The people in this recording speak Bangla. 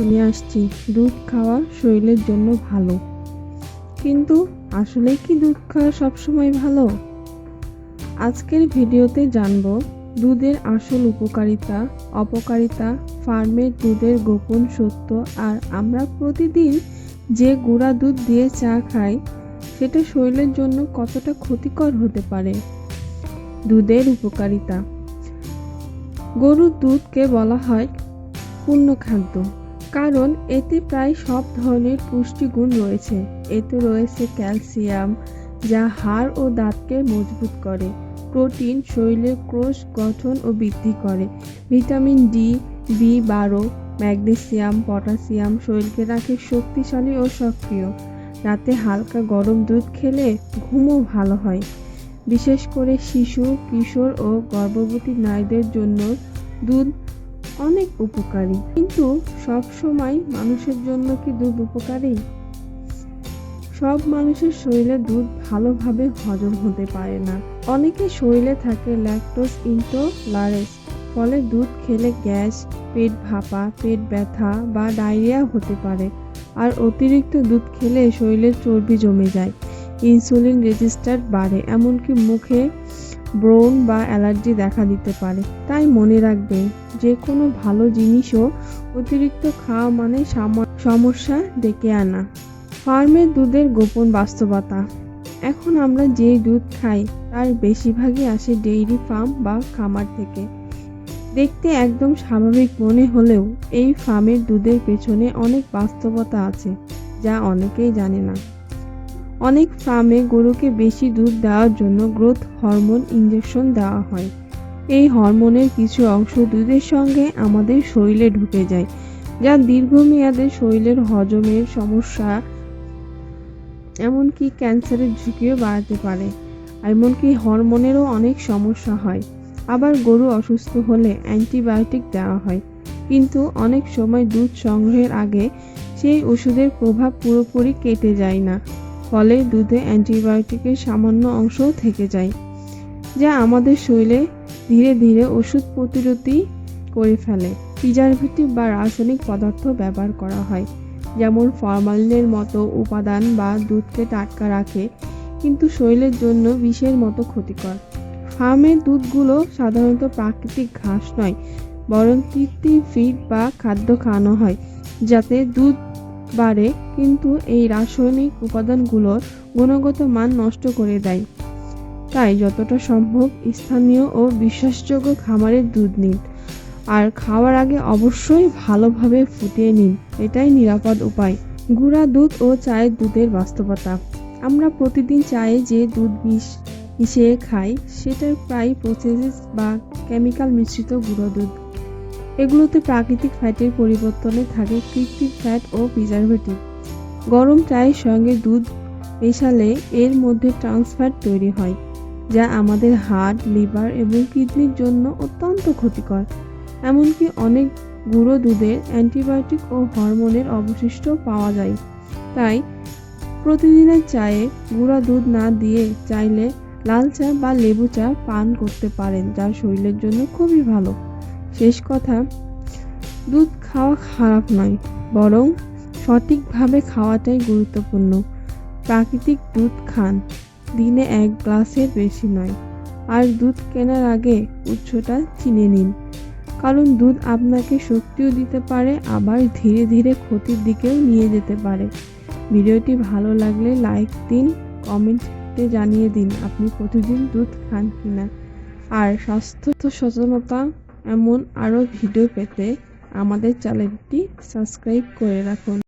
শুনে আসছি দুধ খাওয়া শরীরের জন্য ভালো, কিন্তু আসলে কি দুধ খাওয়া সবসময় ভালো? আজকের ভিডিওতে জানবো দুধের আসল উপকারিতা, অপকারিতা, ফার্মের দুধের গোপন সত্য, আর আমরা প্রতিদিন যে গুঁড়া দুধ দিয়ে চা খাই সেটা শরীরের জন্য কতটা ক্ষতিকর হতে পারে। দুধের উপকারিতা। গরুর দুধকে বলা হয় পূর্ণ খাদ্য, কারণ এতে প্রায় সব ধরনের পুষ্টিগুণ রয়েছে। এতে রয়েছে ক্যালসিয়াম, যা হাড় ও দাঁতকে মজবুত করে, প্রোটিন শরীরের কোষ গঠন ও বৃদ্ধি করে, ভিটামিন ডি, বি12, ম্যাগনেসিয়াম, পটাশিয়াম শরীরকে রাখে শক্তিশালী ও সক্রিয়। রাতে হালকা গরম দুধ খেলে ঘুমও ভালো হয়। বিশেষ করে শিশু, কিশোর ও গর্ভবতী নারীদের জন্য দুধ অনেক উপকারী। কিন্তু সব সময় মানুষের জন্য কি দুধ উপকারী? সব মানুষের শরীরে দুধ ভালোভাবে হজম হতে পারে না। অনেকের শরীরে থাকে ল্যাকটোজ ইনটলারেন্স, ফলে দুধ খেলে গ্যাস, পেট ভাপা, পেট ব্যথা বা ডায়রিয়া হতে পারে। আর অতিরিক্ত দুধ খেলে শরীরে চর্বি জমে যায়, ইনসুলিন রেজিস্ট্যান্স বাড়ে, এমনকি মুখে ব্রণ বা অ্যালার্জি দেখা দিতে পারে। তাই মনে রাখবেন, যে কোনো ভালো জিনিসও অতিরিক্ত খাওয়া মানে সমস্যা ডেকে আনা। ফার্মের দুধের গোপন বাস্তবতা। এখন আমরা যে দুধ খাই তার বেশিরভাগই আসে ডেইরি ফার্ম বা খামার থেকে। দেখতে একদম স্বাভাবিক মনে হলেও এই ফার্মের দুধের পেছনে অনেক বাস্তবতা আছে, যা অনেকেই জানে না। অনেক ফার্মে গরুকে বেশি দুধ দেওয়ার জন্য গ্রোথ হরমোন ইনজেকশন দেওয়া হয়। এই হরমোনের কিছু অংশ দুধের সঙ্গে আমাদের শরীরে ঢুকে যায়, যা দীর্ঘমেয়াদে শরীরের হজমের সমস্যা, এমনকি ক্যান্সারের ঝুঁকিও বাড়াতে পারে। এমনকি হরমোনেরও অনেক সমস্যা হয়। আবার গরু অসুস্থ হলে অ্যান্টিবায়োটিক দেওয়া হয়, কিন্তু অনেক সময় দুধ সংগ্রহের আগে সেই ওষুধের প্রভাব পুরোপুরি কেটে যায় না, ফলে দুধে অ্যান্টিবায়োটিকের সামান্য অংশও থেকে যায়, যা আমাদের শরীরে ধীরে ধীরে ওষুধ প্রতিরোধী করে ফেলে। প্রিজারভেটিভ বা রাসায়নিক পদার্থ ব্যবহার করা হয়, যেমন ফরমালিনের মতো উপাদান বা দুধকে টাটকা রাখে, কিন্তু শরীরের জন্য বিষের মতো ক্ষতিকর। ফার্মের দুধগুলো সাধারণত প্রাকৃতিক ঘাস নয়, বরং কৃত্রিম ফিড বা খাদ্য খাওয়ানো হয় যাতে দুধ বাড়ে, কিন্তু এই রাসায়নিক উপাদানগুলোর গুণগত মান নষ্ট করে দেয়। তাই যতটা সম্ভব স্থানীয় ও বিশ্বাসযোগ্য খামারের দুধ নিন, আর খাওয়ার আগে অবশ্যই ভালোভাবে ফুটিয়ে নিন, এটাই নিরাপদ উপায়। গুঁড়া দুধ ও চায়ের দুধের বাস্তবতা। আমরা প্রতিদিন চায়ে যে দুধ মিশিয়ে খাই সেটা প্রায় প্রসেসড বা কেমিক্যাল মিশ্রিত গুঁড়ো দুধ। এগুলোতে প্রাকৃতিক ফ্যাটের পরিবর্তনে থাকে কৃত্রিম ফ্যাট ও প্রিজারভেটিভ। গরম চায়ের সঙ্গে দুধ মেশালে এর মধ্যে ট্রান্স ফ্যাট তৈরি হয়, যা আমাদের হার্ট, লিভার এবং কিডনির জন্য অত্যন্ত ক্ষতিকর। এমনকি অনেক গুঁড়ো দুধে অ্যান্টিবায়োটিক ও হরমোনের অবশিষ্ট পাওয়া যায়। তাই প্রতিদিনের চায়ে গুঁড়া দুধ না দিয়ে চাইলে লাল চা বা লেবু চা পান করতে পারেন, যা শরীরের জন্য খুবই ভালো। শেষ কথা, দুধ খাওয়া খারাপ নয়, বরং সঠিকভাবে খাওয়াটাই গুরুত্বপূর্ণ। প্রাকৃতিক দুধ খান, দিনে 1 গ্লাসের বেশি নয়। আর দুধ কেনার আগে উৎসটা চিনে নিন, কারণ দুধ আপনাকে শক্তিও দিতে পারে, আবার ধীরে ধীরে ক্ষতির দিকেও নিয়ে যেতে পারে। ভিডিওটি ভালো লাগলে লাইক দিন, কমেন্টে জানিয়ে দিন আপনি প্রতিদিন দুধ খান কিনা। আর স্বাস্থ্য সচেতনতা এমন আরও ভিডিও পেতে আমাদের চ্যানেলটি সাবস্ক্রাইব করে রাখুন।